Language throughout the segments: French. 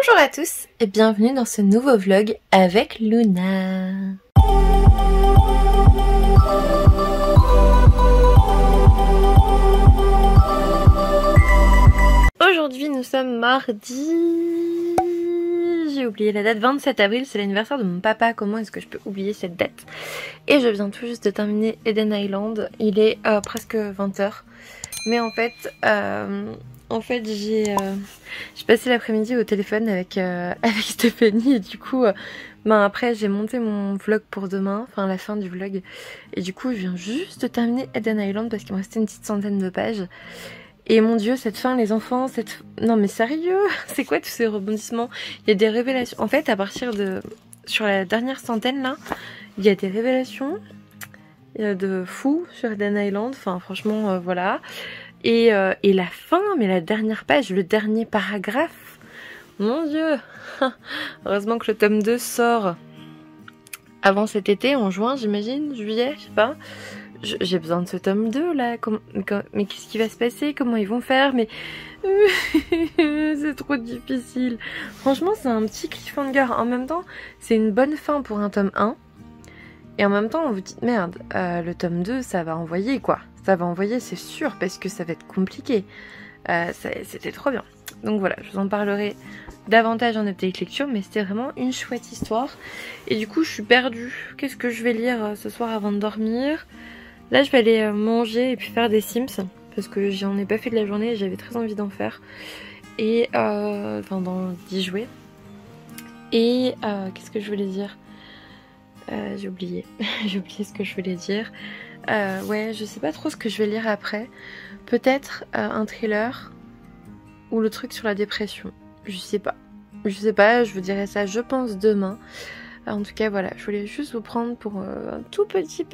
Bonjour à tous et bienvenue dans ce nouveau vlog avec Luna. Aujourd'hui nous sommes mardi, j'ai oublié la date, 27 avril, c'est l'anniversaire de mon papa, comment est-ce que je peux oublier cette date? Et je viens tout juste de terminer Eden Island, il est presque 20h, mais en fait j'ai passé l'après-midi au téléphone avec Stéphanie et du coup après j'ai monté mon vlog pour demain, enfin la fin du vlog, et du coup je viens juste de terminer Eden Island parce qu'il me restait une petite centaine de pages. Et mon dieu, cette fin, les enfants, non mais sérieux, c'est quoi tous ces rebondissements? Il y a des révélations, en fait à partir de... sur la dernière centaine là, il y a des révélations de fou sur Eden Island, enfin franchement voilà. Et la fin, mais la dernière page, le dernier paragraphe, mon dieu. Heureusement que le tome 2 sort avant cet été, en juin j'imagine, juillet, je sais pas. J'ai besoin de ce tome 2 là, mais qu'est-ce qui va se passer? Comment ils vont faire? Mais c'est trop difficile. Franchement c'est un petit cliffhanger, en même temps c'est une bonne fin pour un tome 1. Et en même temps on vous dit merde, le tome 2 ça va envoyer quoi. Ça va envoyer c'est sûr parce que ça va être compliqué. C'était trop bien. Donc voilà, je vous en parlerai davantage en update lecture, mais c'était vraiment une chouette histoire. Et du coup je suis perdue. Qu'est-ce que je vais lire ce soir avant de dormir? Là je vais aller manger et puis faire des Sims parce que j'en ai pas fait de la journée et j'avais très envie d'en faire. Et d'y jouer. Et qu'est-ce que je voulais dire? J'ai oublié. J'ai oublié ce que je voulais dire. Ouais, je sais pas trop ce que je vais lire après. Peut-être un thriller ou le truc sur la dépression. Je sais pas. Je vous dirai ça je pense demain. En tout cas voilà, je voulais juste vous prendre pour un tout petit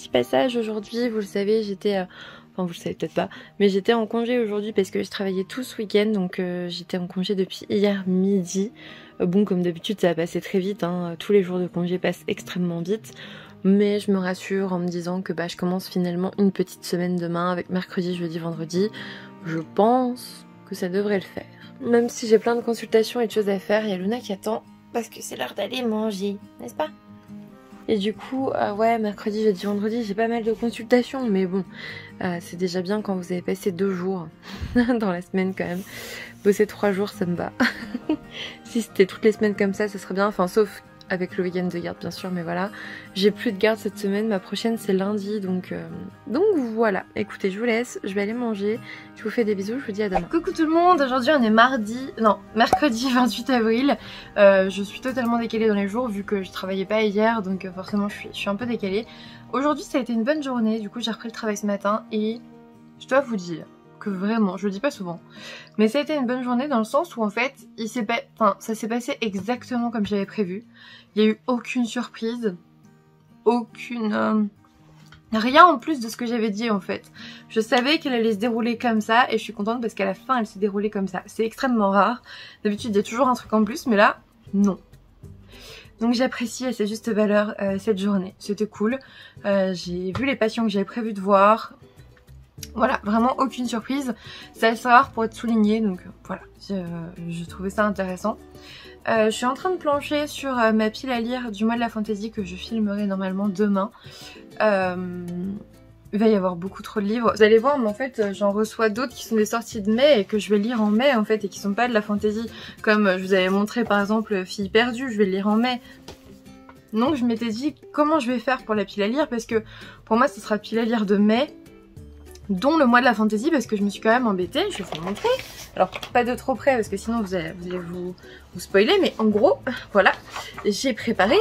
passage aujourd'hui. Vous le savez, j'étais... enfin vous le savez peut-être pas, mais j'étais en congé aujourd'hui parce que je travaillais tout ce week-end. Donc j'étais en congé depuis hier midi. Bon, comme d'habitude ça va passer très vite, hein. Tous les jours de congé passent extrêmement vite. Mais je me rassure en me disant que je commence finalement une petite semaine demain avec mercredi, jeudi, vendredi. Je pense que ça devrait le faire. Même si j'ai plein de consultations et de choses à faire, il y a Luna qui attend parce que c'est l'heure d'aller manger, n'est-ce pas? Et du coup, ouais, mercredi, jeudi, vendredi, j'ai pas mal de consultations, mais bon, c'est déjà bien quand vous avez passé 2 jours dans la semaine quand même. Bosser 3 jours, ça me va. Si c'était toutes les semaines comme ça serait bien, enfin sauf avec le week-end de garde bien sûr, mais voilà. J'ai plus de garde cette semaine, ma prochaine c'est lundi, donc voilà. Écoutez, je vous laisse, je vais aller manger, je vous fais des bisous, je vous dis à demain. Coucou tout le monde, aujourd'hui on est mercredi 28 avril. Je suis totalement décalée dans les jours vu que je travaillais pas hier, donc forcément je suis un peu décalée. Aujourd'hui ça a été une bonne journée, du coup j'ai repris le travail ce matin et je dois vous dire que vraiment, je le dis pas souvent, mais ça a été une bonne journée dans le sens où en fait, ça s'est passé exactement comme j'avais prévu. Il y a eu aucune surprise, rien en plus de ce que j'avais dit en fait. Je savais qu'elle allait se dérouler comme ça et je suis contente parce qu'à la fin elle s'est déroulée comme ça. C'est extrêmement rare, d'habitude il y a toujours un truc en plus, mais là, non. Donc j'apprécie à sa juste valeur cette journée, c'était cool. J'ai vu les patients que j'avais prévu de voir. Voilà, vraiment aucune surprise, c'est assez rare pour être souligné, donc voilà, je trouvais ça intéressant. Je suis en train de plancher sur ma pile à lire du mois de la fantasy que je filmerai normalement demain. Il va y avoir beaucoup trop de livres, vous allez voir, mais en fait j'en reçois d'autres qui sont des sorties de mai et que je vais lire en mai en fait, et qui sont pas de la fantasy, comme je vous avais montré par exemple Fille perdue, je vais le lire en mai. Donc je m'étais dit comment je vais faire pour la pile à lire, parce que pour moi ce sera pile à lire de mai, dont le mois de la fantasy, parce que je me suis quand même embêtée, je vais vous montrer. Alors pas de trop près parce que sinon vous allez vous spoiler, mais en gros voilà, j'ai préparé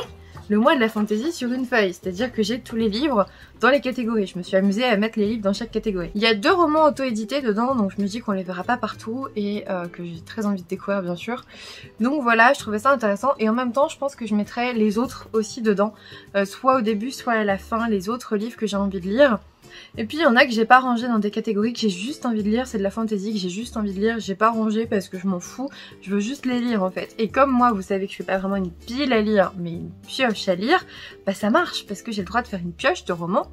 le mois de la fantasy sur une feuille, c'est-à-dire que j'ai tous les livres dans les catégories. Je me suis amusée à mettre les livres dans chaque catégorie. Il y a 2 romans auto-édités dedans, donc je me dis qu'on les verra pas partout et que j'ai très envie de découvrir bien sûr. Donc voilà, je trouvais ça intéressant et en même temps je pense que je mettrai les autres aussi dedans, soit au début soit à la fin, les autres livres que j'ai envie de lire. Et puis il y en a que j'ai pas rangé dans des catégories que j'ai juste envie de lire, c'est de la fantasy que j'ai juste envie de lire, j'ai pas rangé parce que je m'en fous, je veux juste les lire en fait. Et comme moi vous savez que je fais pas vraiment une pile à lire mais une pioche à lire, bah ça marche parce que j'ai le droit de faire une pioche de romans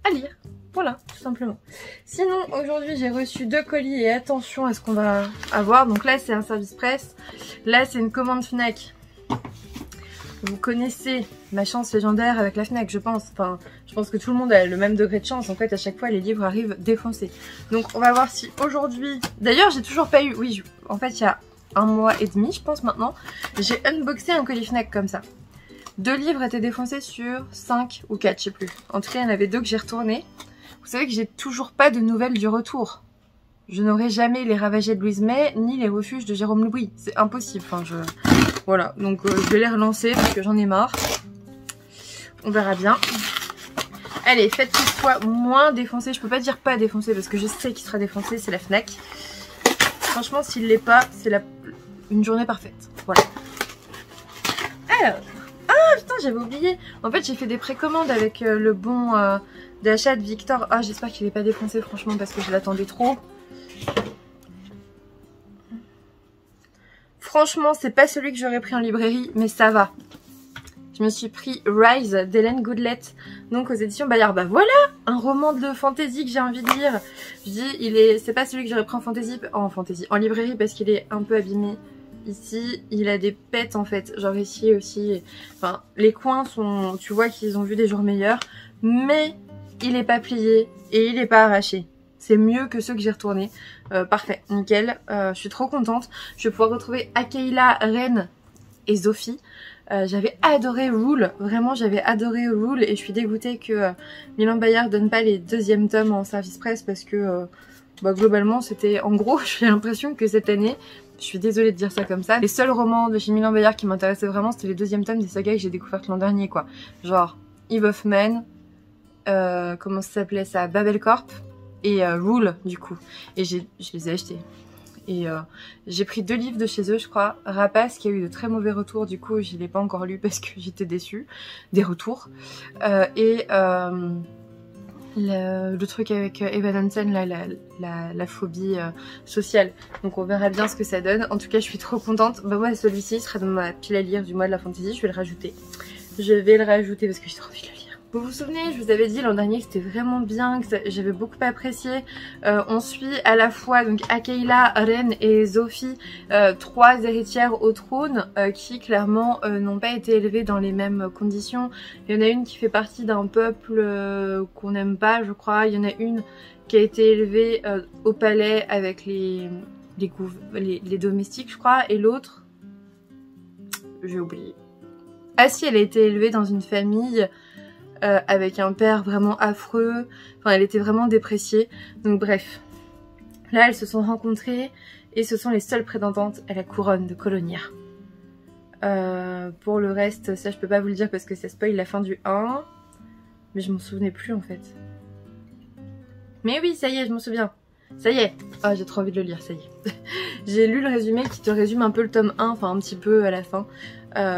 à lire. Voilà, tout simplement. Sinon, aujourd'hui, j'ai reçu 2 colis et attention à ce qu'on va avoir. Donc là, c'est un service presse. Là, c'est une commande Fnac. Vous connaissez ma chance légendaire avec la Fnac, je pense. Enfin, je pense que tout le monde a le même degré de chance. En fait, à chaque fois, les livres arrivent défoncés. Donc, on va voir si aujourd'hui... D'ailleurs, j'ai toujours pas eu... Oui, en fait, il y a 1 mois et demi, je pense maintenant, j'ai unboxé un colis Fnac comme ça. 2 livres étaient défoncés sur 5 ou 4, je sais plus. En tout cas, il y en avait 2 que j'ai retournés. Vous savez que j'ai toujours pas de nouvelles du retour. Je n'aurai jamais les Ravagés de Louise May, ni les Refuges de Jérôme Louis. C'est impossible. Enfin, voilà. Donc, je vais les relancer parce que j'en ai marre. On verra bien. Allez, faites qu'il soit moins défoncé. Je peux pas dire pas défoncé parce que je sais qu'il sera défoncé. C'est la Fnac. Franchement, s'il l'est pas, c'est une journée parfaite. Voilà. Alors. Ah, putain, j'avais oublié. En fait, j'ai fait des précommandes avec le bon d'achat de Victor. Ah, j'espère qu'il n'est pas défoncé, franchement, parce que je l'attendais trop. Franchement, c'est pas celui que j'aurais pris en librairie, mais ça va. Je me suis pris Rise d'Hélène Goodlet, donc aux éditions Bayard. Bah voilà, un roman de fantasy que j'ai envie de lire. Je dis, c'est pas celui que j'aurais pris en librairie parce qu'il est un peu abîmé. Ici, il a des pets en fait, genre ici aussi. Enfin, les coins sont, tu vois qu'ils ont vu des jours meilleurs, mais il est pas plié et il est pas arraché. C'est mieux que ceux que j'ai retournés. Parfait, nickel. Je suis trop contente. Je vais pouvoir retrouver Akela, Ren et Sophie. J'avais adoré Rule, vraiment j'avais adoré Rule et je suis dégoûtée que Milan Bayard donne pas les 2e tomes en service presse parce que globalement c'était, en gros j'ai l'impression que cette année, je suis désolée de dire ça comme ça, les seuls romans de chez Milan Bayard qui m'intéressaient vraiment c'était les 2e tomes des sagas que j'ai découvertes l'an dernier quoi. Genre Eve of Man, comment ça s'appelait ça, Babel Corp et Rule du coup. Et je les ai achetés. Et j'ai pris 2 livres de chez eux je crois. Rapace qui a eu de très mauvais retours du coup je l'ai pas encore lu parce que j'étais déçue des retours. Et le truc avec Evan Hansen là, la phobie sociale. Donc on verra bien ce que ça donne. En tout cas je suis trop contente. Bah ouais celui-ci sera dans ma pile à lire du mois de la fantasy. Je vais le rajouter. Je vais le rajouter parce que j'ai trop envie de le lire. Vous vous souvenez, je vous avais dit l'an dernier que c'était vraiment bien, que j'avais beaucoup apprécié. On suit à la fois donc Akela, Ren et Sophie, 3 héritières au trône qui clairement n'ont pas été élevées dans les mêmes conditions. Il y en a une qui fait partie d'un peuple qu'on n'aime pas, je crois. Il y en a une qui a été élevée au palais avec les domestiques, je crois, et l'autre, j'ai oublié. Ah si, elle a été élevée dans une famille avec un père vraiment affreux, enfin elle était vraiment dépréciée, donc bref. Là elles se sont rencontrées et ce sont les seules prétendantes à la couronne de Colonia. Pour le reste, ça je peux pas vous le dire parce que ça spoil la fin du 1, mais je m'en souvenais plus en fait. Mais oui, ça y est, je m'en souviens. Ça y est. Ah, j'ai trop envie de le lire, ça y est. J'ai lu le résumé qui te résume un peu le tome 1, enfin un petit peu à la fin.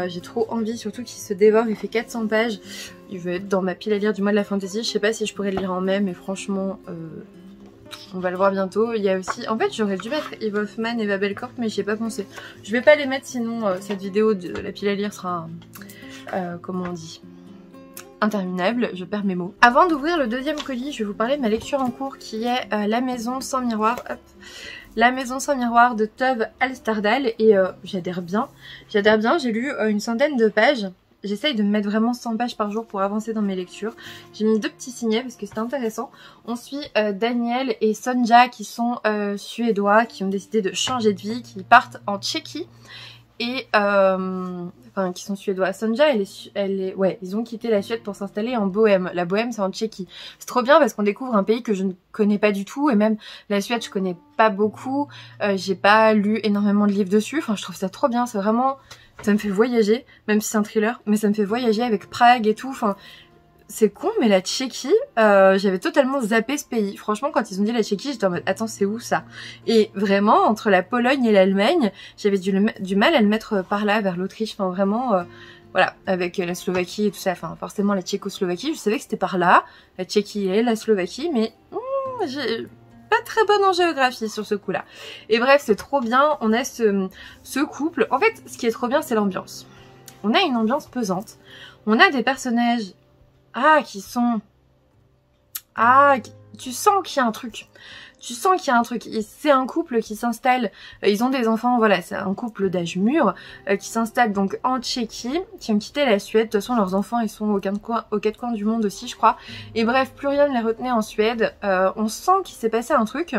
J'ai trop envie, surtout qu'il se dévore, il fait 400 pages. Il veut être dans ma pile à lire du mois de la fantasy. Je sais pas si je pourrais le lire en mai, mais franchement, on va le voir bientôt. Il y a aussi... En fait, j'aurais dû mettre Eve of Man et Babel Corp, mais j'y ai pas pensé. Je vais pas les mettre, sinon cette vidéo de la pile à lire sera... comment on dit, interminable, je perds mes mots. Avant d'ouvrir le 2e colis, je vais vous parler de ma lecture en cours qui est La Maison sans miroir. Hop. La Maison sans miroir de Tove Alsterdal et j'adhère bien. J'adhère bien, j'ai lu une centaine de pages. J'essaye de me mettre vraiment 100 pages par jour pour avancer dans mes lectures. J'ai mis 2 petits signets parce que c'est intéressant. On suit Daniel et Sonja qui sont suédois, qui ont décidé de changer de vie, qui partent en Tchéquie. Et enfin qui sont suédois. Sonja ouais, ils ont quitté la Suède pour s'installer en Bohème. La Bohème c'est en Tchéquie. C'est trop bien parce qu'on découvre un pays que je ne connais pas du tout et même la Suède je connais pas beaucoup. J'ai pas lu énormément de livres dessus. Enfin je trouve ça trop bien. C'est vraiment, ça me fait voyager, même si c'est un thriller, mais ça me fait voyager avec Prague et tout. Enfin c'est con, mais la Tchéquie, j'avais totalement zappé ce pays. Franchement, quand ils ont dit la Tchéquie, j'étais en mode, attends, c'est où ça? Et vraiment, entre la Pologne et l'Allemagne, j'avais du mal à le mettre par là, vers l'Autriche. Enfin, vraiment, voilà, avec la Slovaquie et tout ça. Enfin, forcément, la Tchécoslovaquie, je savais que c'était par là, la Tchéquie et la Slovaquie, mais j'ai pas très bonne en géographie sur ce coup-là. Et bref, c'est trop bien. On a ce couple. En fait, ce qui est trop bien, c'est l'ambiance. On a une ambiance pesante. On a des personnages... qui sont... ah, tu sens qu'il y a un truc. Tu sens qu'il y a un truc. C'est un couple qui s'installe. Ils ont des enfants, voilà, c'est un couple d'âge mûr qui s'installe donc en Tchéquie, qui ont quitté la Suède. De toute façon, leurs enfants, ils sont aux quatre coins du monde aussi, je crois. Et bref, plus rien ne les retenait en Suède. On sent qu'il s'est passé un truc.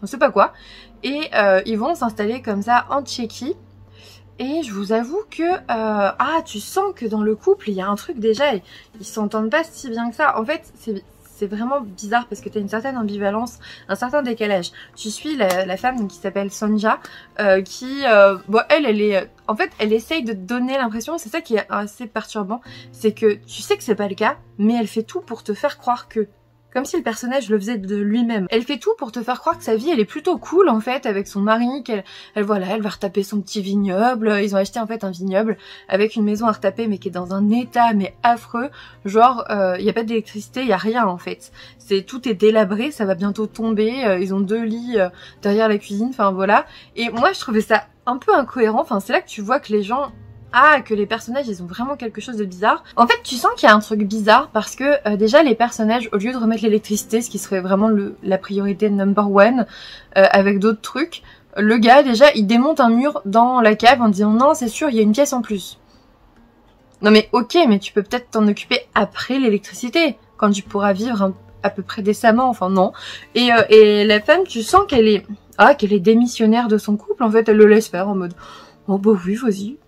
On sait pas quoi. Et ils vont s'installer comme ça en Tchéquie. Et je vous avoue que tu sens que dans le couple il y a un truc déjà, ils s'entendent pas si bien que ça. En fait c'est vraiment bizarre parce que tu as une certaine ambivalence, un certain décalage. Tu suis la femme qui s'appelle Sonja qui elle est en fait elle essaye de te donner l'impression, c'est ça qui est assez perturbant, c'est que tu sais que c'est pas le cas, mais elle fait tout pour te faire croire que. Comme si le personnage le faisait de lui-même. Elle fait tout pour te faire croire que sa vie, elle est plutôt cool, en fait, avec son mari, qu'elle elle va retaper son petit vignoble. Ils ont acheté, en fait, un vignoble avec une maison à retaper, mais qui est dans un état, mais affreux. Genre, y a pas d'électricité, y a rien, en fait. Tout est délabré, ça va bientôt tomber. Ils ont 2 lits derrière la cuisine, enfin, voilà. Et moi, je trouvais ça un peu incohérent. Enfin, c'est là que tu vois que les gens... que les personnages, ils ont vraiment quelque chose de bizarre. En fait, tu sens qu'il y a un truc bizarre parce que déjà, les personnages, au lieu de remettre l'électricité, ce qui serait vraiment la priorité number one, avec d'autres trucs, le gars, déjà, il démonte un mur dans la cave en disant « Non, c'est sûr, il y a une pièce en plus. » Non mais ok, mais tu peux peut-être t'en occuper après l'électricité, quand tu pourras vivre à peu près décemment, enfin non. Et la femme, tu sens qu'elle est démissionnaire de son couple, en fait, elle le laisse faire en mode « Oh bah oui, vas-y. »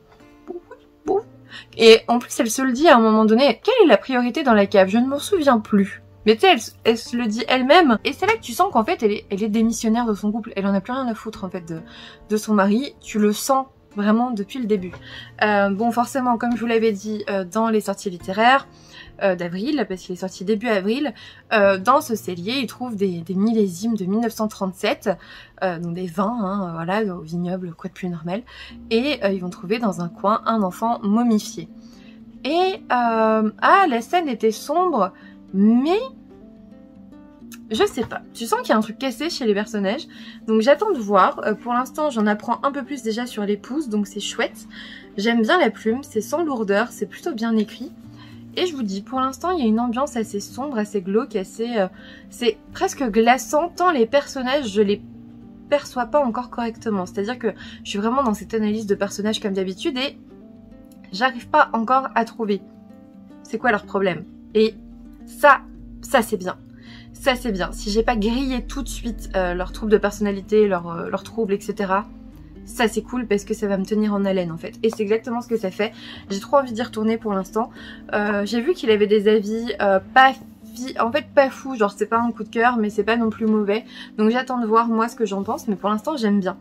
Et en plus, elle se le dit à un moment donné, quelle est la priorité dans la cave? Je ne m'en souviens plus. Mais tu sais, elle se le dit elle-même. Et c'est là que tu sens qu'en fait, elle est démissionnaire de son couple. Elle en a plus rien à foutre, en fait, de son mari. Tu le sens vraiment depuis le début. Bon, forcément, comme je vous l'avais dit dans les sorties littéraires d'avril, parce qu'il est sorti début avril, dans ce cellier, ils trouvent des millésimes de 1937, donc des vins, voilà, au vignoble, quoi de plus normal, et ils vont trouver dans un coin un enfant momifié. Et la scène était sombre, mais je sais pas, tu sens qu'il y a un truc cassé chez les personnages, donc j'attends de voir. Pour l'instant, j'en apprends un peu plus déjà sur l'épouse, donc c'est chouette. J'aime bien la plume, c'est sans lourdeur, c'est plutôt bien écrit. Et je vous dis, pour l'instant, il y a une ambiance assez sombre, assez glauque, assez... c'est presque glaçant, tant les personnages, je les perçois pas encore correctement. C'est-à-dire que je suis vraiment dans cette analyse de personnages comme d'habitude et j'arrive pas encore à trouver c'est quoi leur problème. Et ça c'est bien. Ça c'est bien. Si j'ai pas grillé tout de suite leurs troubles de personnalité, leurs troubles, etc., ça c'est cool parce que ça va me tenir en haleine en fait. Et c'est exactement ce que ça fait. J'ai trop envie d'y retourner pour l'instant. J'ai vu qu'il avait des avis pas fou, genre c'est pas un coup de cœur mais c'est pas non plus mauvais. Donc j'attends de voir moi ce que j'en pense, mais pour l'instant j'aime bien.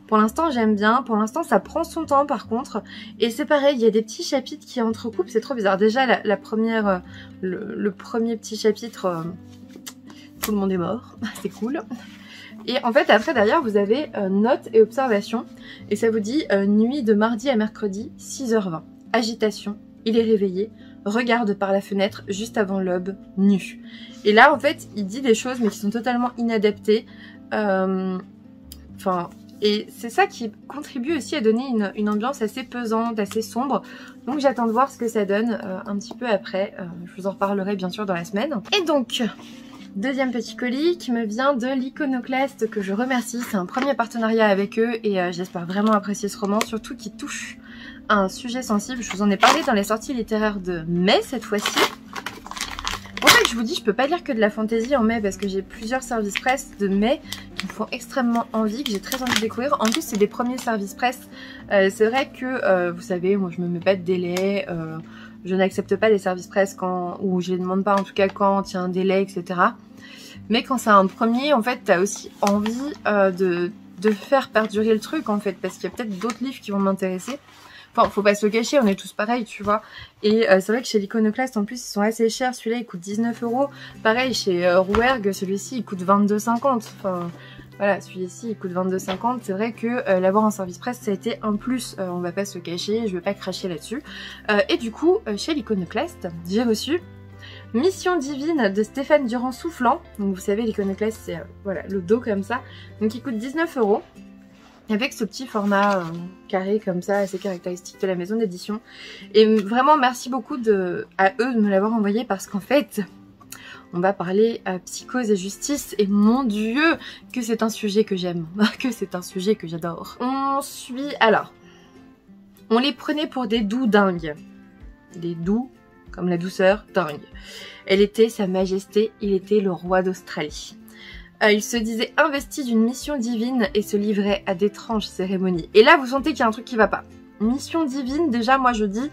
Pour l'instant j'aime bien, pour l'instant ça prend son temps par contre. Et c'est pareil, il y a des petits chapitres qui entrecoupent, c'est trop bizarre. Déjà la première, le premier petit chapitre, tout le monde est mort, c'est cool. Et en fait, après, derrière, vous avez notes et observations. Et ça vous dit nuit de mardi à mercredi, 6h20. Agitation, il est réveillé, regarde par la fenêtre juste avant l'aube, nu. Et là, en fait, il dit des choses, mais qui sont totalement inadaptées. Et c'est ça qui contribue aussi à donner une ambiance assez pesante, assez sombre. Donc j'attends de voir ce que ça donne un petit peu après. Je vous en reparlerai bien sûr dans la semaine. Et donc... deuxième petit colis qui me vient de l'Iconoclaste, que je remercie. C'est un premier partenariat avec eux et j'espère vraiment apprécier ce roman, surtout qui touche à un sujet sensible. Je vous en ai parlé dans les sorties littéraires de mai cette fois-ci. En fait, je vous dis, je peux pas lire que de la fantaisie en mai parce que j'ai plusieurs services presse de mai qui me font extrêmement envie, que j'ai très envie de découvrir. En plus, c'est des premiers services presse. C'est vrai que, vous savez, moi je me mets pas de délai. Je n'accepte pas les services presse ou je les demande pas en tout cas quand il y a un délai, etc. Mais quand c'est un premier, en fait, t'as aussi envie de faire perdurer le truc, en fait, parce qu'il y a peut-être d'autres livres qui vont m'intéresser. Enfin, faut pas se le cacher, on est tous pareils, tu vois. Et c'est vrai que chez l'Iconoclaste, en plus, ils sont assez chers. Celui-là, il coûte 19 €. Pareil, chez Rouergue, celui-ci, il coûte 22,50 €. Enfin, voilà, celui-ci, il coûte 22,50 €. C'est vrai que l'avoir en service presse, ça a été un plus. On va pas se le cacher, je vais pas cracher là-dessus. Et du coup, chez l'Iconoclaste, j'ai reçu Mission divine de Stéphane Durand-Soufflant. Donc vous savez, l'Iconoclaste, c'est voilà, le dos comme ça. Donc il coûte 19 €. Avec ce petit format carré comme ça, assez caractéristique de la maison d'édition. Et vraiment merci beaucoup à eux de me l'avoir envoyé parce qu'en fait, On va parler psychose et justice et mon Dieu que c'est un sujet que j'aime, que c'est un sujet que j'adore. On suit... Alors, on les prenait pour des doux dingues. Des doux, comme la douceur, dingue. Elle était sa majesté, il était le roi d'Australie. Il se disait investi d'une mission divine et se livrait à d'étranges cérémonies. Et là, vous sentez qu'il y a un truc qui va pas. Mission divine, déjà, moi je dis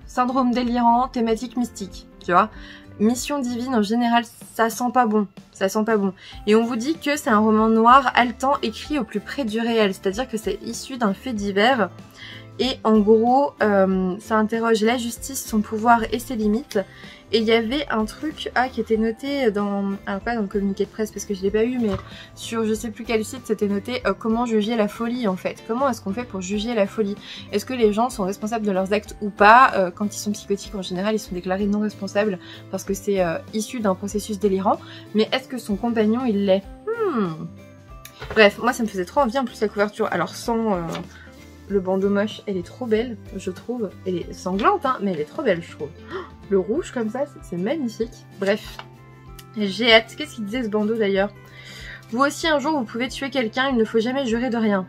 syndrome délirant, thématique mystique, tu vois. Mission divine, en général, ça sent pas bon. Ça sent pas bon. Et on vous dit que c'est un roman noir, haletant, écrit au plus près du réel. C'est-à-dire que c'est issu d'un fait divers. Et en gros, ça interroge la justice, son pouvoir et ses limites. Et il y avait un truc qui était noté dans... Alors pas dans le communiqué de presse parce que je l'ai pas eu, mais sur je sais plus quel site, c'était noté comment juger la folie en fait. Comment est-ce qu'on fait pour juger la folie? Est-ce que les gens sont responsables de leurs actes ou pas? Quand ils sont psychotiques, en général, ils sont déclarés non responsables parce que c'est issu d'un processus délirant. Mais est-ce que son compagnon, il l'est? Bref, moi ça me faisait trop envie, en plus la couverture. Alors sans... Le bandeau moche, elle est trop belle, je trouve. Elle est sanglante, hein, mais elle est trop belle, je trouve. Le rouge comme ça, c'est magnifique. Bref, j'ai hâte. Qu'est-ce qu'il disait ce bandeau d'ailleurs? Vous aussi, un jour, vous pouvez tuer quelqu'un, il ne faut jamais jurer de rien.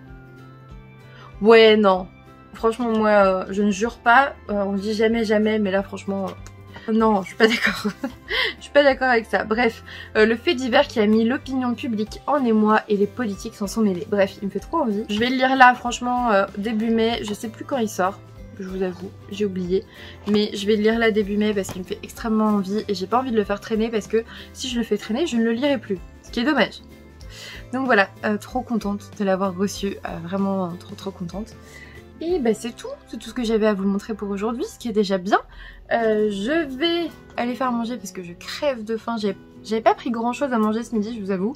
Ouais, non. Franchement, moi, je ne jure pas. On dit jamais, jamais, mais là, franchement... Non, je suis pas d'accord. Je suis pas d'accord avec ça. Bref, le fait divers qui a mis l'opinion publique en émoi et les politiques s'en sont mêlés. Bref, il me fait trop envie. Je vais le lire là, franchement, début mai. Je sais plus quand il sort, je vous avoue, j'ai oublié. Mais je vais le lire là début mai parce qu'il me fait extrêmement envie et j'ai pas envie de le faire traîner parce que si je le fais traîner, je ne le lirai plus. Ce qui est dommage. Donc voilà, trop contente de l'avoir reçu. Vraiment trop contente. Et bah c'est tout ce que j'avais à vous montrer pour aujourd'hui, ce qui est déjà bien. Je vais aller faire manger parce que je crève de faim. J'avais pas pris grand chose à manger ce midi, je vous avoue.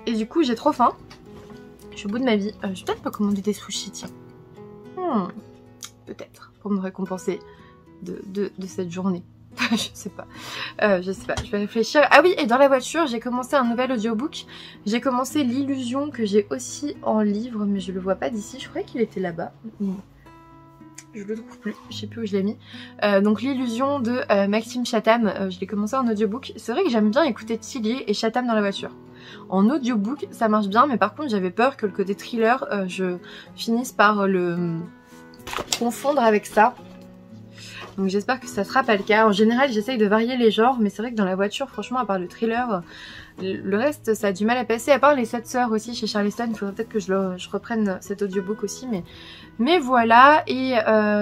Et du coup j'ai trop faim. Je suis au bout de ma vie. Je vais peut-être pas commander des sushis, tiens. Peut-être, pour me récompenser de cette journée. Je sais pas, je vais réfléchir. Ah oui, et dans la voiture, j'ai commencé un nouvel audiobook. J'ai commencé l'illusion que j'ai aussi en livre, mais je le vois pas d'ici. Je croyais qu'il était là-bas. Je le trouve plus, je sais plus où je l'ai mis. Donc l'illusion de Maxime Chatham, je l'ai commencé en audiobook. C'est vrai que j'aime bien écouter Tilly et Chatham dans la voiture. En audiobook, ça marche bien, mais par contre j'avais peur que le côté thriller, je finisse par le confondre avec ça. Donc j'espère que ça sera pas le cas. En général, j'essaye de varier les genres, mais c'est vrai que dans la voiture, franchement, à part le thriller, le reste, ça a du mal à passer. À part les 7 sœurs aussi chez Charleston, il faudrait peut-être que je reprenne cet audiobook aussi. Mais voilà, et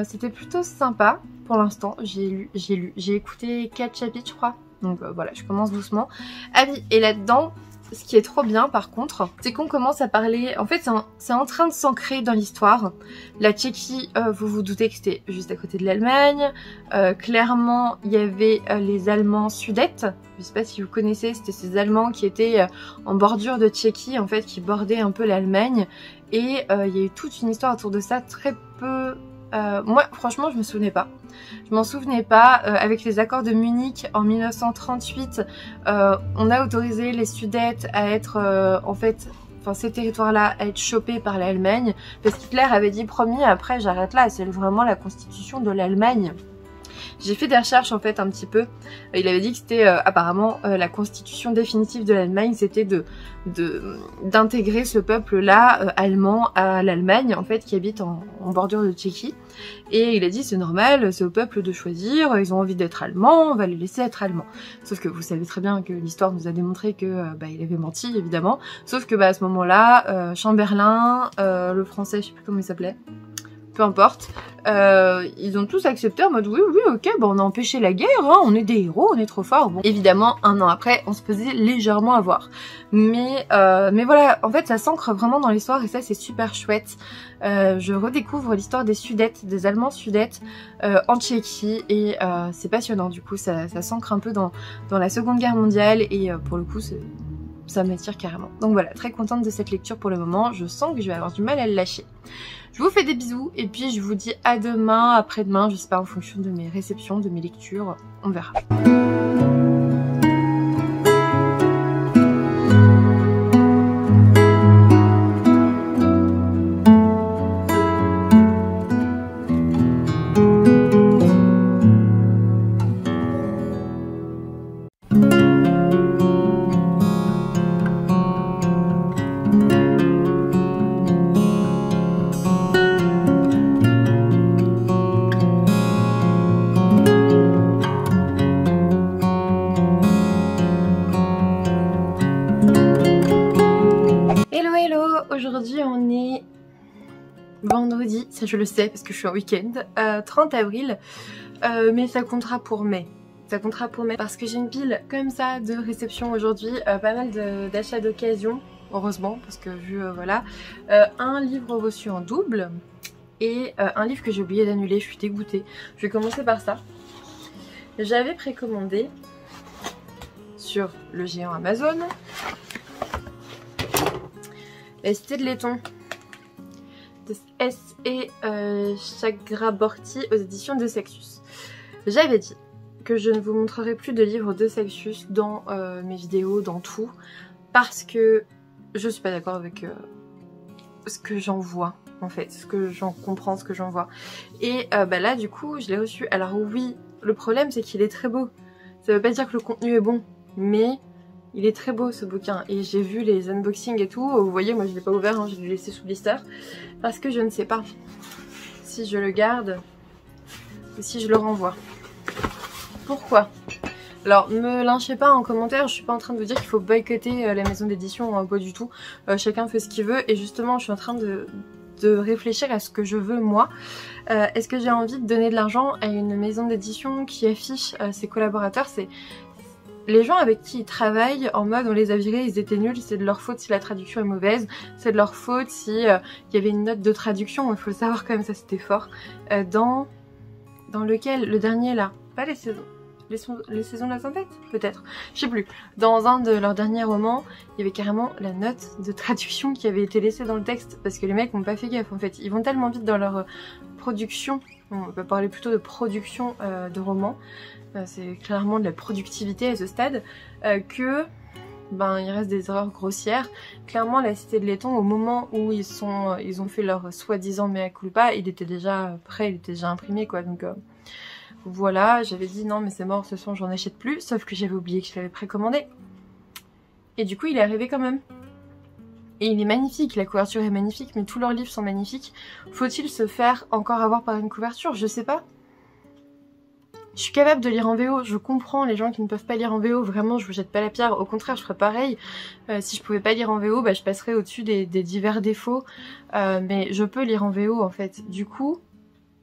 c'était plutôt sympa pour l'instant. J'ai écouté 4 chapitres, je crois. Donc voilà, je commence doucement. Ah oui, et là-dedans... Ce qui est trop bien par contre, c'est qu'on commence à parler... En fait, c'est en train de s'ancrer dans l'histoire. La Tchéquie, vous vous doutez que c'était juste à côté de l'Allemagne. Clairement, il y avait les Allemands Sudètes. Je sais pas si vous connaissez, c'était ces Allemands qui étaient en bordure de Tchéquie, en fait, qui bordaient un peu l'Allemagne. Et il y a eu toute une histoire autour de ça, très peu... moi, franchement, je me souvenais pas. Je m'en souvenais pas. Avec les accords de Munich en 1938, on a autorisé les Sudètes à être, en fait, enfin ces territoires-là, à être chopés par l'Allemagne. Parce qu'Hitler avait dit promis, après j'arrête là, c'est vraiment la constitution de l'Allemagne. J'ai fait des recherches en fait un petit peu. Il avait dit que c'était apparemment la constitution définitive de l'Allemagne, c'était d'intégrer ce peuple-là allemand à l'Allemagne en fait qui habite en bordure de Tchéquie. Et il a dit c'est normal, c'est au peuple de choisir, ils ont envie d'être allemands, on va les laisser être allemands. Sauf que vous savez très bien que l'histoire nous a démontré que il avait menti évidemment. Sauf que à ce moment-là, Chamberlain, le français, je sais plus comment il s'appelait. Peu importe, ils ont tous accepté en mode oui, ok, on a empêché la guerre, hein, on est des héros, on est trop forts. Bon, évidemment, un an après, on se faisait légèrement avoir. Mais voilà, en fait, ça s'ancre vraiment dans l'histoire et ça, c'est super chouette. Je redécouvre l'histoire des Sudètes, des Allemands Sudètes en Tchéquie et c'est passionnant. Du coup, ça s'ancre un peu dans la Seconde Guerre mondiale et pour le coup, ça m'attire carrément. Donc voilà, très contente de cette lecture pour le moment. Je sens que je vais avoir du mal à le lâcher. Je vous fais des bisous et puis je vous dis à demain, après-demain, je sais pas, en fonction de mes réceptions, de mes lectures, on verra. vendredi, ça je le sais parce que je suis en week-end, 30 avril, mais ça comptera pour mai. Ça comptera pour mai parce que j'ai une pile comme ça de réception aujourd'hui, pas mal d'achats d'occasion, heureusement, parce que vu, voilà, un livre reçu en double et un livre que j'ai oublié d'annuler, je suis dégoûtée. Je vais commencer par ça. J'avais précommandé sur le géant Amazon la Cité de laiton de S.E. Chakraborty aux éditions de Sextus. J'avais dit que je ne vous montrerai plus de livres de Sextus dans mes vidéos, dans tout, parce que je suis pas d'accord avec ce que j'en vois, en fait, ce que j'en comprends, ce que j'en vois. Et bah là, du coup, je l'ai reçu. Alors oui, le problème, c'est qu'il est très beau. Ça veut pas dire que le contenu est bon, mais il est très beau ce bouquin. Et j'ai vu les unboxings et tout. Vous voyez, moi je l'ai pas ouvert, hein, je l'ai laissé sous blister. Parce que je ne sais pas si je le garde ou si je le renvoie. Pourquoi? Alors, me lynchez pas en commentaire, je suis pas en train de vous dire qu'il faut boycotter la maison d'édition, pas du tout. Chacun fait ce qu'il veut et justement, je suis en train de réfléchir à ce que je veux moi. Est-ce que j'ai envie de donner de l'argent à une maison d'édition qui affiche ses collaborateurs? C'est les gens avec qui ils travaillent en mode on les a virés, ils étaient nuls, c'est de leur faute si la traduction est mauvaise, c'est de leur faute si il y avait une note de traduction, il faut le savoir quand même, ça c'était fort. Dans lequel, le dernier là, pas les saisons de la tempête, peut-être, je sais plus. Dans un de leurs derniers romans, il y avait carrément la note de traduction qui avait été laissée dans le texte, parce que les mecs n'ont pas fait gaffe en fait. Ils vont tellement vite dans leur production, on va parler plutôt de production de romans, c'est clairement de la productivité à ce stade, que ben il reste des erreurs grossières. Clairement la Cité de laiton, au moment où ils ont fait leur soi-disant mea culpa, il était déjà prêt, il était déjà imprimé quoi, donc voilà, j'avais dit non mais c'est mort, ce son j'en achète plus, sauf que j'avais oublié que je l'avais précommandé. Et du coup il est arrivé quand même. Et il est magnifique, la couverture est magnifique, mais tous leurs livres sont magnifiques. Faut-il se faire encore avoir par une couverture? Je sais pas. Je suis capable de lire en VO, je comprends les gens qui ne peuvent pas lire en VO, vraiment je vous jette pas la pierre, au contraire je ferais pareil. Si je pouvais pas lire en VO, bah, je passerais au-dessus des divers défauts, mais je peux lire en VO en fait. Du coup,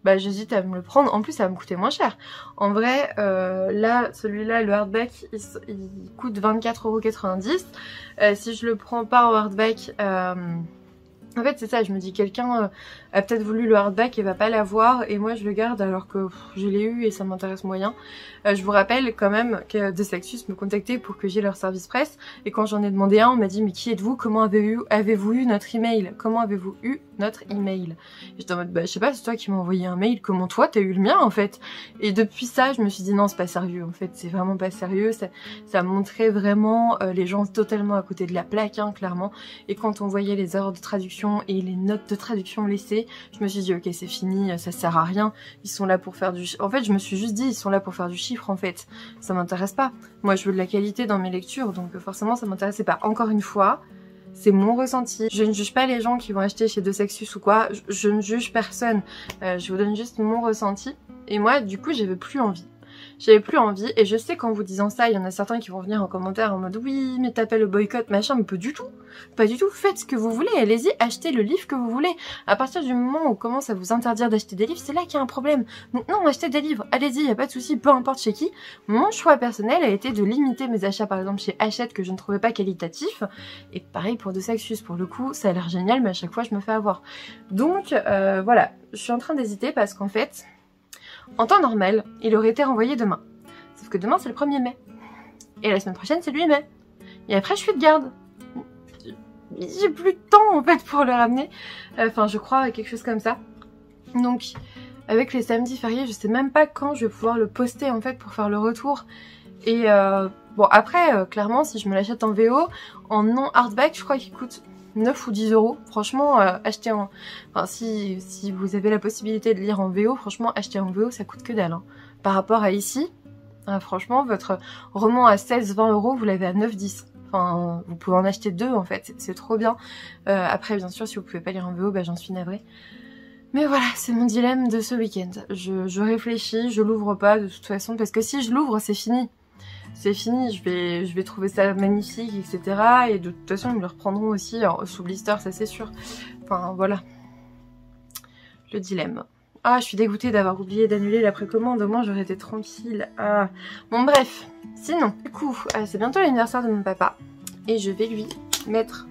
bah, j'hésite à me le prendre, en plus ça va me coûter moins cher. En vrai, là, celui-là, le hardback, il coûte 24,90 €. Si je le prends pas en hardback... En fait c'est ça, je me dis quelqu'un a peut-être voulu le hardback et va pas l'avoir et moi je le garde alors que je l'ai eu et ça m'intéresse moyen. Je vous rappelle quand même que de Sextus me contactait pour que j'ai leur service presse et quand j'en ai demandé un on m'a dit mais qui êtes-vous? Comment avez-vous eu notre email? Comment avez-vous eu notre email? Et j'étais en mode bah je sais pas, c'est toi qui m'as envoyé un mail, comment toi t'as eu le mien en fait? Et depuis ça je me suis dit non c'est pas sérieux en fait, c'est vraiment pas sérieux, ça montrait vraiment les gens totalement à côté de la plaque hein, clairement. Et quand on voyait les erreurs de traduction et les notes de traduction laissées, je me suis dit ok c'est fini, ça sert à rien, ils sont là pour faire du... En fait je me suis juste dit ils sont là pour faire du chiffre en fait, ça m'intéresse pas. Moi je veux de la qualité dans mes lectures donc forcément ça m'intéressait pas. Encore une fois, c'est mon ressenti. Je ne juge pas les gens qui vont acheter chez De Sextus ou quoi, je ne juge personne, je vous donne juste mon ressenti. Et moi du coup j'avais plus envie. J'avais plus envie et je sais qu'en vous disant ça, il y en a certains qui vont venir en commentaire en mode oui mais t'appelles le boycott machin, mais pas du tout. Pas du tout, faites ce que vous voulez, allez-y, achetez le livre que vous voulez. À partir du moment où on commence à vous interdire d'acheter des livres, c'est là qu'il y a un problème. Donc non, achetez des livres, allez-y, y a pas de souci, peu importe chez qui. Mon choix personnel a été de limiter mes achats par exemple chez Hachette que je ne trouvais pas qualitatif. Et pareil pour De Sextus, pour le coup, ça a l'air génial mais à chaque fois je me fais avoir. Donc voilà, je suis en train d'hésiter parce qu'en fait... En temps normal, il aurait été renvoyé demain. Sauf que demain c'est le 1er mai. Et la semaine prochaine c'est le 8 mai. Et après je suis de garde. J'ai plus de temps en fait pour le ramener. Enfin je crois quelque chose comme ça. Donc avec les samedis fériés je sais même pas quand je vais pouvoir le poster en fait pour faire le retour. Et bon après clairement si je me l'achète en VO, en non hardback je crois qu'il coûte 9 ou 10 €. Franchement, acheter en... Enfin, si vous avez la possibilité de lire en VO, franchement, acheter en VO, ça coûte que dalle. Hein. Par rapport à ici, franchement, votre roman à 16-20 €, vous l'avez à 9-10. Enfin, vous pouvez en acheter 2, en fait. C'est trop bien. Après, bien sûr, si vous pouvez pas lire en VO, bah, j'en suis navrée. Mais voilà, c'est mon dilemme de ce week-end. Je réfléchis, je l'ouvre pas, de toute façon, parce que si je l'ouvre, c'est fini. C'est fini, je vais trouver ça magnifique, etc. Et de toute façon, ils me le reprendront aussi sous blister, ça c'est sûr. Enfin, voilà. Le dilemme. Ah, je suis dégoûtée d'avoir oublié d'annuler la précommande, au moins j'aurais été tranquille. Ah. Bon bref, sinon, du coup, c'est bientôt l'anniversaire de mon papa. Et je vais lui mettre...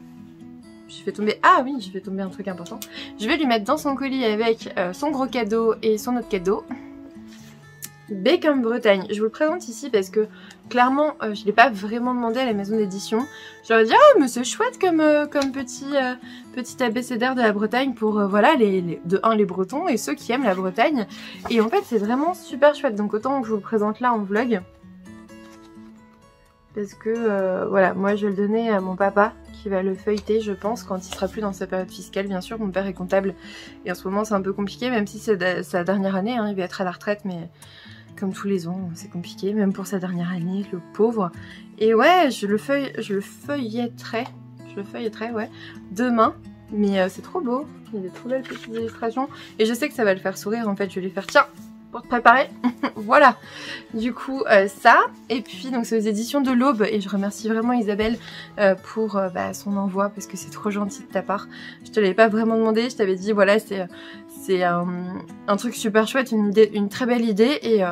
Je fais tomber... Ah oui, je fais tomber un truc important. Je vais lui mettre dans son colis avec son gros cadeau et son autre cadeau. Bacon Bretagne. Je vous le présente ici parce que clairement, je ne l'ai pas vraiment demandé à la maison d'édition. J'aurais dit, ah mais c'est chouette comme petit abécédaire de la Bretagne pour voilà, de un les Bretons et ceux qui aiment la Bretagne. Et en fait, c'est vraiment super chouette. Donc autant que je vous le présente là en vlog. Parce que voilà, moi je vais le donner à mon papa qui va le feuilleter je pense quand il sera plus dans sa période fiscale. Bien sûr, mon père est comptable et en ce moment c'est un peu compliqué même si c'est sa dernière année, hein, il va être à la retraite mais comme tous les ans c'est compliqué, même pour sa dernière année, le pauvre. Et ouais, je le feuilletterai ouais, demain. Mais c'est trop beau, il y a des trop belles petites illustrations et je sais que ça va le faire sourire en fait, je vais lui faire tiens pour te préparer. Voilà, du coup ça, et puis donc c'est aux éditions de l'Aube et je remercie vraiment Isabelle pour son envoi parce que c'est trop gentil de ta part. Je te l'avais pas vraiment demandé, je t'avais dit voilà c'est un truc super chouette, une très belle idée et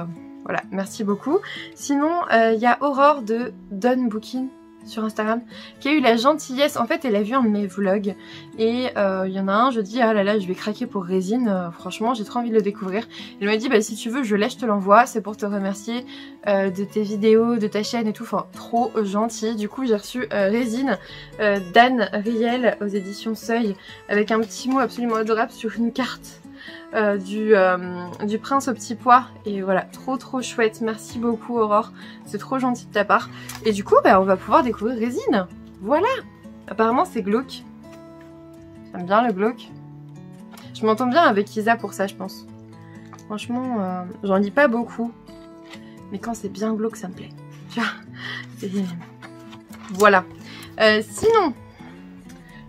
voilà, merci beaucoup. Sinon il y a Aurore de Done Booking sur Instagram qui a eu la gentillesse, en fait elle a vu un de mes vlogs et il y en a un, je dis ah là là je vais craquer pour Résine, franchement j'ai trop envie de le découvrir. Elle m'a dit bah si tu veux je l'ai, je te l'envoie, c'est pour te remercier de tes vidéos, de ta chaîne et tout, enfin trop gentil. Du coup j'ai reçu Résine d'Anne Riel aux éditions Seuil avec un petit mot absolument adorable sur une carte du prince au petit pois et voilà, trop chouette, merci beaucoup Aurore, c'est trop gentil de ta part. Et du coup on va pouvoir découvrir Résine, voilà. Apparemment c'est glauque, j'aime bien le glauque, je m'entends bien avec Isa pour ça je pense. Franchement j'en lis pas beaucoup mais quand c'est bien glauque ça me plaît, tu vois. Voilà, sinon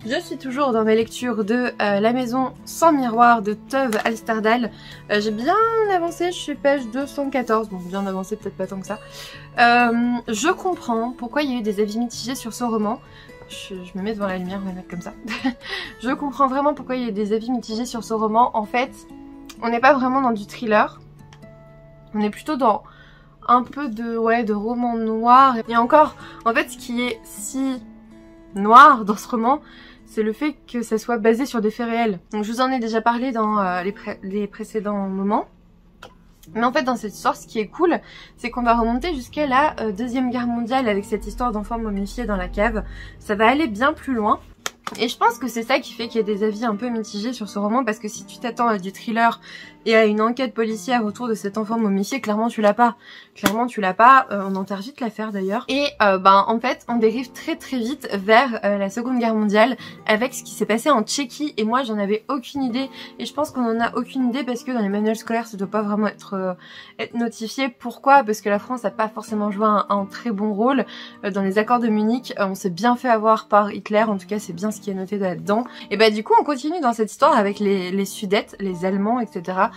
je suis toujours dans mes lectures de La maison sans miroir de Tove Alsterdal. J'ai bien avancé, je suis page 214, bon bien avancé, peut-être pas tant que ça. Je comprends pourquoi il y a eu des avis mitigés sur ce roman. Je me mets devant la lumière, on va mettre comme ça. Je comprends vraiment pourquoi il y a eu des avis mitigés sur ce roman. En fait, on n'est pas vraiment dans du thriller. On est plutôt dans un peu de roman noir. Et encore, en fait, ce qui est si noir dans ce roman, c'est le fait que ça soit basé sur des faits réels. Donc je vous en ai déjà parlé dans les précédents moments. Mais en fait dans cette histoire ce qui est cool c'est qu'on va remonter jusqu'à la Deuxième Guerre mondiale avec cette histoire d'enfants momifiés dans la cave. Ça va aller bien plus loin. Et je pense que c'est ça qui fait qu'il y a des avis un peu mitigés sur ce roman parce que si tu t'attends à du thriller et à une enquête policière autour de cet enfant momifié, clairement tu l'as pas. Clairement tu l'as pas, on enterre vite l'affaire d'ailleurs. Et en fait on dérive très vite vers la Seconde Guerre mondiale avec ce qui s'est passé en Tchéquie et moi j'en avais aucune idée et je pense qu'on en a aucune idée parce que dans les manuels scolaires ça doit pas vraiment être notifié. Pourquoi? Parce que la France a pas forcément joué un très bon rôle dans les accords de Munich, on s'est bien fait avoir par Hitler, en tout cas c'est bien ce qui est noté là-dedans. Et du coup on continue dans cette histoire avec les Sudètes, les Allemands, etc.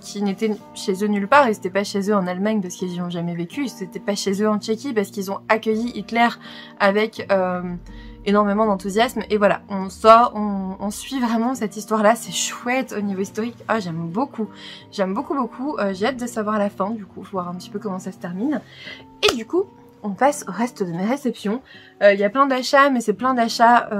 Qui n'étaient chez eux nulle part, ils n'étaient pas chez eux en Allemagne parce qu'ils n'y ont jamais vécu, ils n'étaient pas chez eux en Tchéquie parce qu'ils ont accueilli Hitler avec énormément d'enthousiasme. Et voilà, on suit vraiment cette histoire-là, c'est chouette au niveau historique. Ah, j'aime beaucoup, j'ai hâte de savoir la fin, du coup, voir un petit peu comment ça se termine. Et du coup, on passe au reste de mes réceptions. Il y a plein d'achats, mais c'est plein d'achats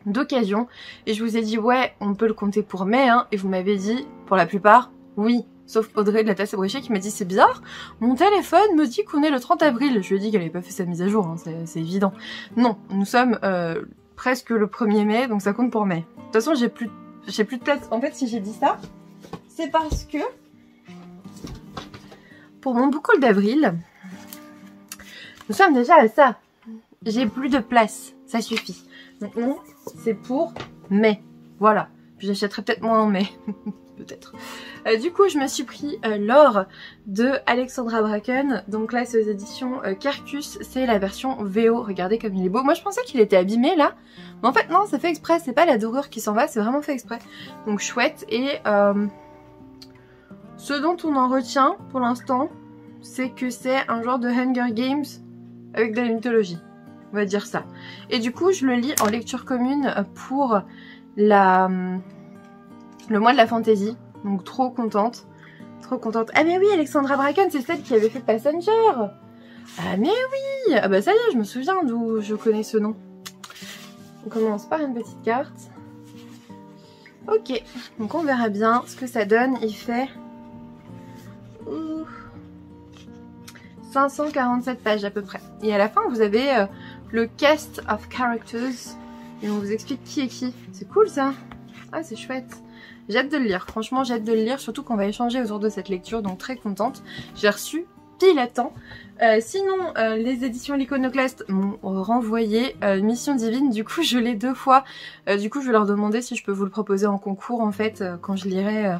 d'occasion. Et je vous ai dit, ouais, on peut le compter pour mai, hein, et vous m'avez dit, pour la plupart, oui. Sauf Audrey de la tasse à brécher qui m'a dit c'est bizarre, mon téléphone me dit qu'on est le 30 avril. Je lui ai dit qu'elle avait pas fait sa mise à jour, hein, c'est évident. Non, nous sommes presque le 1er mai, donc ça compte pour mai. De toute façon, j'ai plus de place. En fait, si j'ai dit ça, c'est parce que pour mon book haul d'avril, nous sommes déjà à ça. J'ai plus de place, ça suffit. Maintenant, c'est pour mai. Voilà. Puis j'achèterai peut-être moins en mai. Peut-être. Du coup, je me suis pris l'or de Alexandra Bracken. Donc là, c'est aux éditions Carcus. C'est la version VO. Regardez comme il est beau. Moi, je pensais qu'il était abîmé là. Mais en fait, non, c'est fait exprès. C'est pas la dorure qui s'en va. C'est vraiment fait exprès. Donc chouette. Et ce dont on en retient pour l'instant, c'est que c'est un genre de Hunger Games avec de la mythologie. On va dire ça. Et du coup, je le lis en lecture commune pour la le mois de la fantasy, donc trop contente. Trop contente. Ah mais oui, Alexandra Bracken, c'est celle qui avait fait Passenger. Ah mais oui. Ah bah ça y est, je me souviens d'où je connais ce nom. On commence par une petite carte. Ok, donc on verra bien ce que ça donne. Il fait 547 pages à peu près. Et à la fin, vous avez le cast of characters. Et on vous explique qui est qui. C'est cool ça. Ah, c'est chouette. J'ai hâte de le lire. Franchement, j'ai hâte de le lire. Surtout qu'on va échanger autour de cette lecture. Donc très contente. J'ai reçu pile à temps. Sinon, les éditions L'Iconoclaste m'ont renvoyé Mission Divine. Du coup, je l'ai 2 fois. Du coup, je vais leur demander si je peux vous le proposer en concours en fait quand je lirai...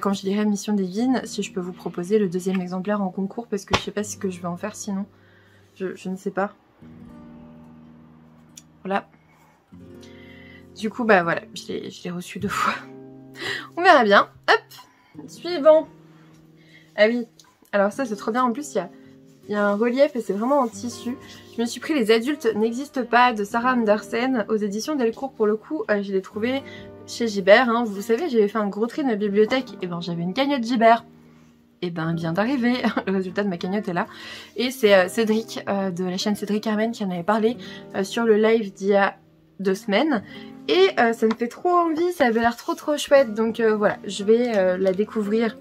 quand je lirai Mission Divine, si je peux vous proposer le 2e exemplaire en concours, parce que je sais pas ce que je vais en faire sinon. Je ne sais pas. Voilà. Du coup, bah voilà, je l'ai reçu 2 fois. On verra bien. Hop, suivant. Ah oui, alors ça c'est trop bien. En plus, il y a un relief et c'est vraiment en tissu. Je me suis pris Les Adultes n'existent pas de Sarah Andersen aux éditions Delcourt. Pour le coup, je l'ai trouvé chez Gibert, hein. Vous savez, j'avais fait un gros tri de ma bibliothèque, et ben j'avais une cagnotte Gibert. Et ben elle vient d'arriver, le résultat de ma cagnotte est là. Et c'est Cédric de la chaîne Cédric Armen qui en avait parlé sur le live d'il y a 2 semaines. Et ça me fait trop envie, ça avait l'air trop chouette. Donc voilà, je vais la découvrir.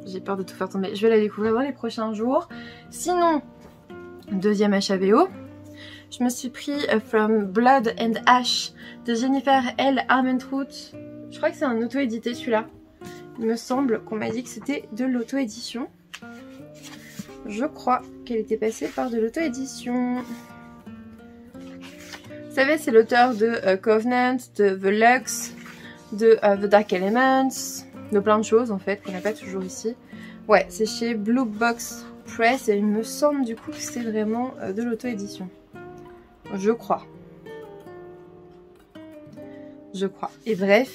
J'ai peur de tout faire tomber. Je vais la découvrir dans les prochains jours. Sinon, 2e HAVO. Je me suis pris From Blood and Ash de Jennifer L. Armentrout. Je crois que c'est un auto-édité celui-là. Il me semble qu'on m'a dit que c'était de l'auto-édition. Je crois qu'elle était passée par de l'auto-édition. Vous savez, c'est l'auteur de Covenant, de The Lux, de The Dark Elements, de plein de choses en fait qu'on n'a pas toujours ici. Ouais, c'est chez Blue Box Press et il me semble du coup que c'est vraiment de l'auto-édition. Je crois. Je crois. Et bref,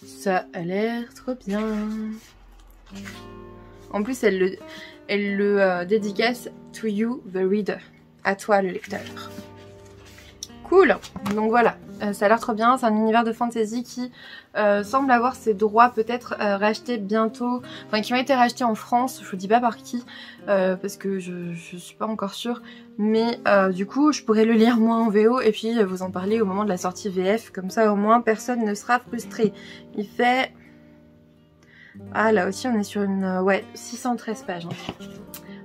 ça a l'air trop bien. En plus, elle le dédicace to you, the reader. À toi, le lecteur. Cool. Donc voilà, ça a l'air trop bien. C'est un univers de fantasy qui semble avoir ses droits peut-être rachetés bientôt. Enfin, qui ont été rachetés en France. Je vous dis pas par qui, parce que je suis pas encore sûre. Mais du coup, je pourrais le lire moi en VO et puis vous en parler au moment de la sortie VF. Comme ça, au moins, personne ne sera frustré. Il fait... Ah, là aussi, on est sur une... ouais, 613 pages. Hein.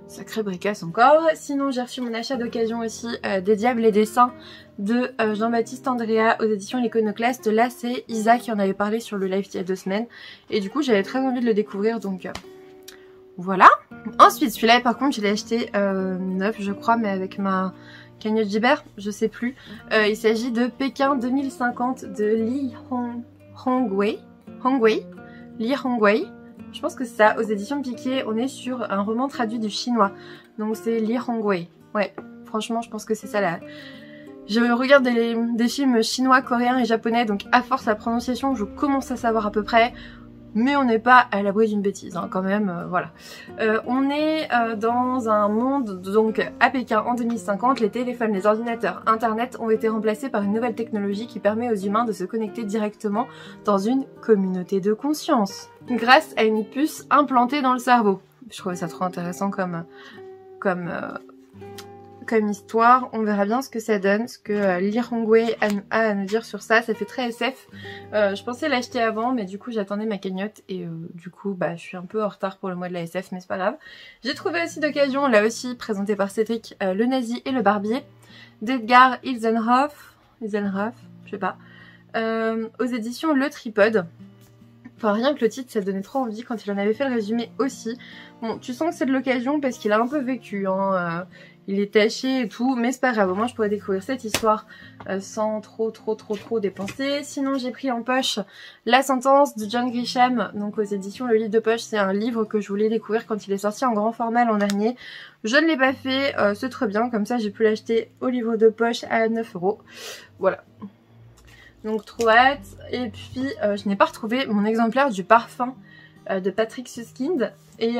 Sacré bricasse encore. Sinon, j'ai reçu mon achat d'occasion aussi des Diables et Dessins de Jean-Baptiste Andrea aux éditions L'Iconoclaste. Là, c'est Isa qui en avait parlé sur le live il y a 2 semaines. Et du coup, j'avais très envie de le découvrir, donc voilà. Ensuite, celui-là, par contre, je l'ai acheté neuf, je crois, mais avec ma cagnotte Gibert, je sais plus. Il s'agit de Pékin 2050 de Li Hongwei. Li Hongwei. Je pense que c'est ça, aux éditions Piquet, on est sur un roman traduit du chinois. Donc c'est Li Hongwei. Ouais, franchement, je pense que c'est ça là. Je regarde des films chinois, coréens et japonais, donc à force la prononciation, je commence à savoir à peu près. Mais on n'est pas à l'abri d'une bêtise, hein, quand même, voilà. On est dans un monde, donc à Pékin en 2050, les téléphones, les ordinateurs, internet ont été remplacés par une nouvelle technologie qui permet aux humains de se connecter directement dans une communauté de conscience, grâce à une puce implantée dans le cerveau. Je trouvais ça trop intéressant comme histoire. On verra bien ce que ça donne, ce que Li Hongwei a à nous dire sur ça. Ça fait très SF. Je pensais l'acheter avant, mais du coup j'attendais ma cagnotte et du coup bah je suis un peu en retard pour le mois de la SF, mais c'est pas grave. J'ai trouvé aussi d'occasion, là aussi présenté par Cédric, Le Nazi et le Barbier d'Edgar Ilsenhoff, je sais pas, aux éditions Le Tripode. Enfin, rien que le titre, ça donnait trop envie quand il en avait fait le résumé aussi. Bon, tu sens que c'est de l'occasion parce qu'il a un peu vécu, hein. Il est taché et tout, mais c'est pas grave. Au moins, je pourrais découvrir cette histoire sans trop dépenser. Sinon, j'ai pris en poche La Sentence de John Grisham, donc aux éditions Le Livre de Poche. C'est un livre que je voulais découvrir quand il est sorti en grand format l'an dernier. Je ne l'ai pas fait, c'est très bien. Comme ça, j'ai pu l'acheter au livre de poche à 9 €. Voilà. Donc trop hâte. Et puis je n'ai pas retrouvé mon exemplaire du Parfum de Patrick Suskind. Et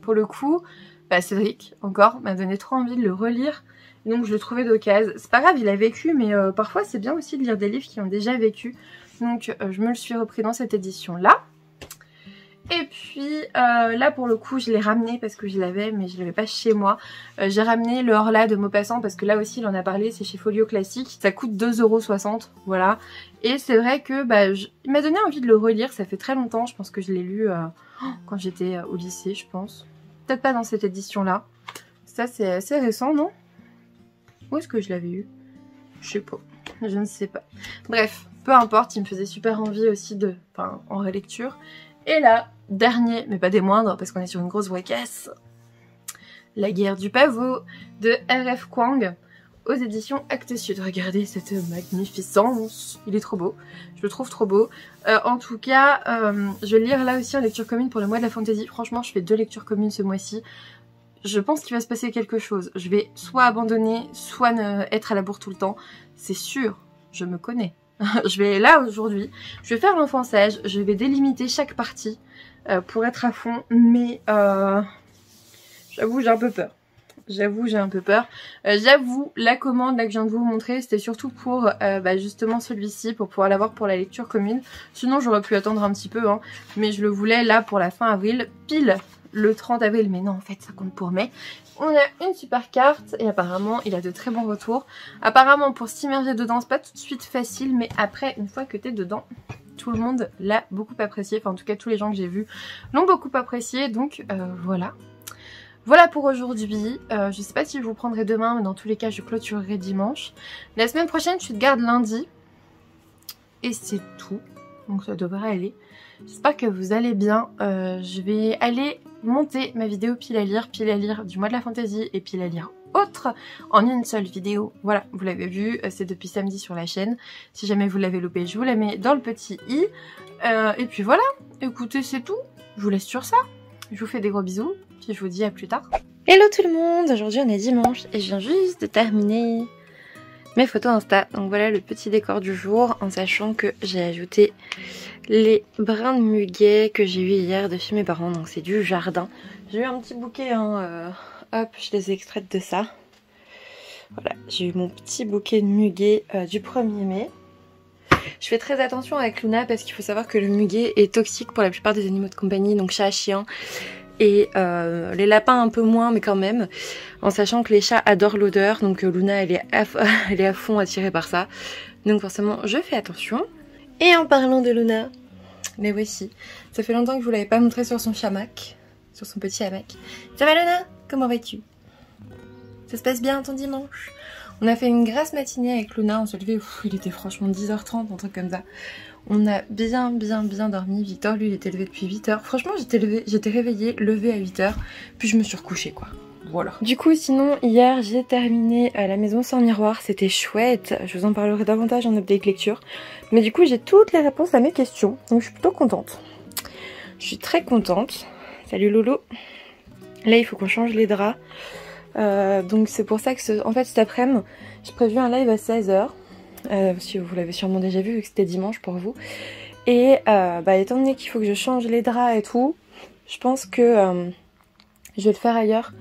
pour le coup, bah, Cédric encore m'a donné trop envie de le relire. Donc je le trouvais d'occasion. C'est pas grave, il a vécu, mais parfois c'est bien aussi de lire des livres qui ont déjà vécu. Donc je me le suis repris dans cette édition-là. Et puis là pour le coup je l'ai ramené parce que je l'avais mais je l'avais pas chez moi. J'ai ramené le Horla de Maupassant parce que là aussi il en a parlé, c'est chez Folio Classique. Ça coûte 2,60 €, voilà. Et c'est vrai que il m'a donné envie de le relire, ça fait très longtemps, je pense que je l'ai lu quand j'étais au lycée je pense. Peut-être pas dans cette édition là. Ça c'est assez récent non? Où est-ce que je l'avais eu? Je sais pas, je ne sais pas. Bref, peu importe, il me faisait super envie aussi en relecture. Et là, dernier, mais pas des moindres, parce qu'on est sur une grosse caisse, La guerre du pavot de R.F. Kuang aux éditions Actes Sud. Regardez cette magnificence, il est trop beau, je le trouve trop beau. En tout cas, je vais lire là aussi en lecture commune pour le mois de la fantasy. Franchement, je fais 2 lectures communes ce mois-ci. Je pense qu'il va se passer quelque chose. Je vais soit abandonner, soit être à la bourre tout le temps. C'est sûr, je me connais. Je vais là aujourd'hui, je vais faire l'enfant sage, je vais délimiter chaque partie pour être à fond, mais j'avoue j'ai un peu peur. J'avoue j'ai un peu peur. J'avoue la commande là que je viens de vous montrer c'était surtout pour justement celui-ci pour pouvoir l'avoir pour la lecture commune. Sinon j'aurais pu attendre un petit peu hein, mais je le voulais là pour la fin avril, pile le 30 avril, mais non en fait ça compte pour mai. On a une super carte et apparemment il a de très bons retours. Apparemment pour s'immerger dedans c'est pas tout de suite facile mais après une fois que t'es dedans tout le monde l'a beaucoup apprécié. Enfin en tout cas tous les gens que j'ai vus l'ont beaucoup apprécié donc voilà. Voilà pour aujourd'hui. Je sais pas si je vous prendrai demain mais dans tous les cas je clôturerai dimanche. La semaine prochaine je suis de garde lundi. Et c'est tout. Donc ça devrait aller. J'espère que vous allez bien. Je vais aller monter ma vidéo pile à lire du mois de la fantasy et pile à lire autre en une seule vidéo. Voilà, vous l'avez vu, c'est depuis samedi sur la chaîne. Si jamais vous l'avez loupé, je vous la mets dans le petit i. Et puis voilà, écoutez, c'est tout. Je vous laisse sur ça. Je vous fais des gros bisous, puis je vous dis à plus tard. Hello tout le monde, aujourd'hui on est dimanche et je viens juste de terminer mes photos Insta. Donc voilà le petit décor du jour en sachant que j'ai ajouté les brins de muguet que j'ai eu hier de chez mes parents. Donc c'est du jardin. J'ai eu un petit bouquet, hein, hop, je les ai extraites de ça. Voilà, j'ai eu mon petit bouquet de muguet du 1er mai. Je fais très attention avec Luna parce qu'il faut savoir que le muguet est toxique pour la plupart des animaux de compagnie, donc chat, chien. Et les lapins un peu moins mais quand même, en sachant que les chats adorent l'odeur, donc Luna elle est à fond attirée par ça, donc forcément je fais attention. Et en parlant de Luna, les voici, ça fait longtemps que je vous l'avais pas montré sur son hamac, sur son petit hamac. Ça va Luna? Comment vas-tu? Ça se passe bien ton dimanche? On a fait une grasse matinée avec Luna, on s'est levé, il était franchement 10h30, un truc comme ça. On a bien dormi. Victor, lui, il était levé depuis 8h. Franchement, j'étais réveillée, levée à 8h. Puis je me suis recouchée, quoi. Voilà. Du coup, sinon, hier, j'ai terminé La maison sans miroir. C'était chouette. Je vous en parlerai davantage en update lecture. Mais du coup, j'ai toutes les réponses à mes questions. Donc, je suis plutôt contente. Je suis très contente. Salut Lolo. Là, il faut qu'on change les draps. Donc, c'est pour ça que, en fait, cet après-midi, j'ai prévu un live à 16h. Si vous l'avez sûrement déjà vu vu que c'était dimanche pour vous. Et étant donné qu'il faut que je change les draps et tout, je pense que je vais le faire ailleurs.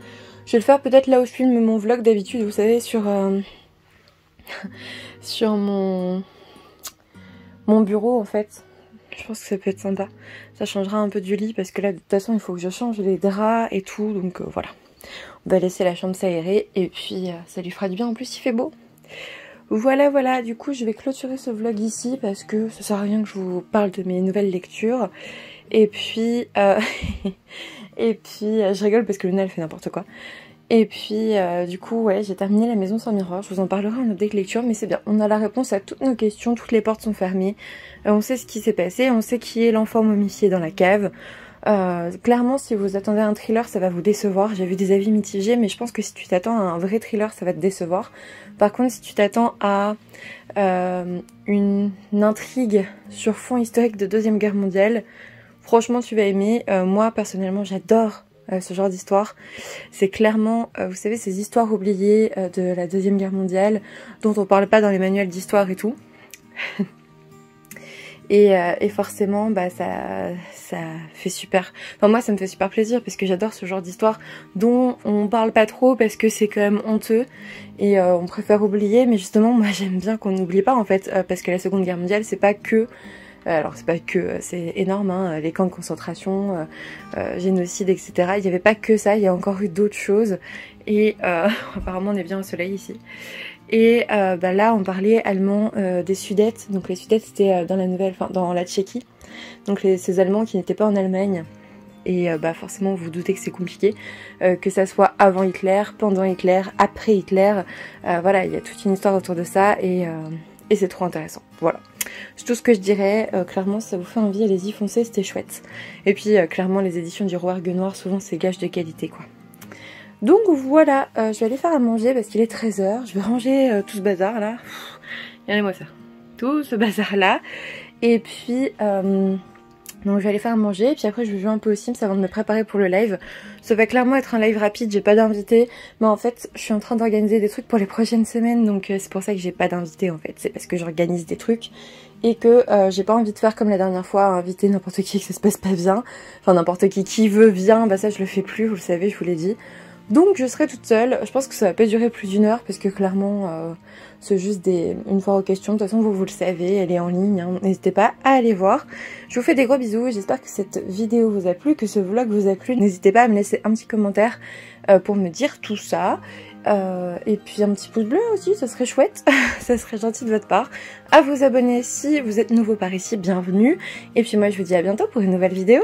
Je vais le faire peut-être là où je filme mon vlog d'habitude, vous savez, sur sur mon bureau en fait. Je pense que ça peut être sympa. Ça changera un peu du lit parce que là de toute façon il faut que je change les draps et tout. Donc voilà. On va laisser la chambre s'aérer et puis ça lui fera du bien. En plus il fait beau. Voilà, du coup je vais clôturer ce vlog ici parce que ça sert à rien que je vous parle de mes nouvelles lectures. Et puis, je rigole parce que Luna elle fait n'importe quoi. Et puis du coup ouais, j'ai terminé La maison sans miroir, je vous en parlerai en update lecture, mais c'est bien, on a la réponse à toutes nos questions, toutes les portes sont fermées, on sait ce qui s'est passé, on sait qui est l'enfant momifié dans la cave. Clairement si vous attendez un thriller ça va vous décevoir, j'ai vu des avis mitigés mais je pense que si tu t'attends à un vrai thriller ça va te décevoir. Par contre si tu t'attends à une intrigue sur fond historique de 2e guerre mondiale, franchement tu vas aimer. Moi personnellement j'adore ce genre d'histoire. C'est clairement, vous savez, ces histoires oubliées de la 2e guerre mondiale dont on parle pas dans les manuels d'histoire et tout. et forcément bah ça fait super, enfin moi ça me fait super plaisir parce que j'adore ce genre d'histoire dont on parle pas trop parce que c'est quand même honteux et on préfère oublier, mais justement moi j'aime bien qu'on n'oublie pas en fait, parce que la Seconde Guerre mondiale c'est pas que alors c'est pas que, c'est énorme hein, les camps de concentration, génocide etc, il n'y avait pas que ça, il y a encore eu d'autres choses et apparemment on est bien au soleil ici. Et bah là on parlait allemand des Sudètes, donc les Sudètes c'était dans la nouvelle, enfin dans la Tchéquie, donc ces Allemands qui n'étaient pas en Allemagne. Et bah forcément vous vous doutez que c'est compliqué, que ça soit avant Hitler, pendant Hitler, après Hitler, voilà il y a toute une histoire autour de ça et c'est trop intéressant, voilà. C'est tout ce que je dirais, clairement si ça vous fait envie allez-y foncez, c'était chouette. Et puis clairement les éditions du Rouergue Noir souvent c'est gage de qualité quoi. Donc voilà, je vais aller faire à manger parce qu'il est 13h, je vais ranger tout ce bazar là, regardez-moi ça, tout ce bazar là, et puis donc je vais aller faire à manger, et puis après je vais jouer un peu aux Sims avant de me préparer pour le live. Ça va clairement être un live rapide, j'ai pas d'invité, mais en fait je suis en train d'organiser des trucs pour les prochaines semaines, donc c'est pour ça que j'ai pas d'invité en fait, c'est parce que j'organise des trucs et que j'ai pas envie de faire comme la dernière fois, inviter n'importe qui et que ça se passe pas bien, enfin n'importe qui veut vient, bah ça je le fais plus, vous le savez, je vous l'ai dit. Donc je serai toute seule, je pense que ça va pas durer plus d'1 heure parce que clairement c'est juste une fois aux questions, de toute façon vous le savez, elle est en ligne, hein. N'hésitez pas à aller voir. Je vous fais des gros bisous, j'espère que cette vidéo vous a plu, que ce vlog vous a plu, n'hésitez pas à me laisser un petit commentaire pour me dire tout ça. Et puis un petit pouce bleu aussi, ça serait chouette, ça serait gentil de votre part. À vous abonner si vous êtes nouveau par ici, bienvenue. Et puis moi je vous dis à bientôt pour une nouvelle vidéo.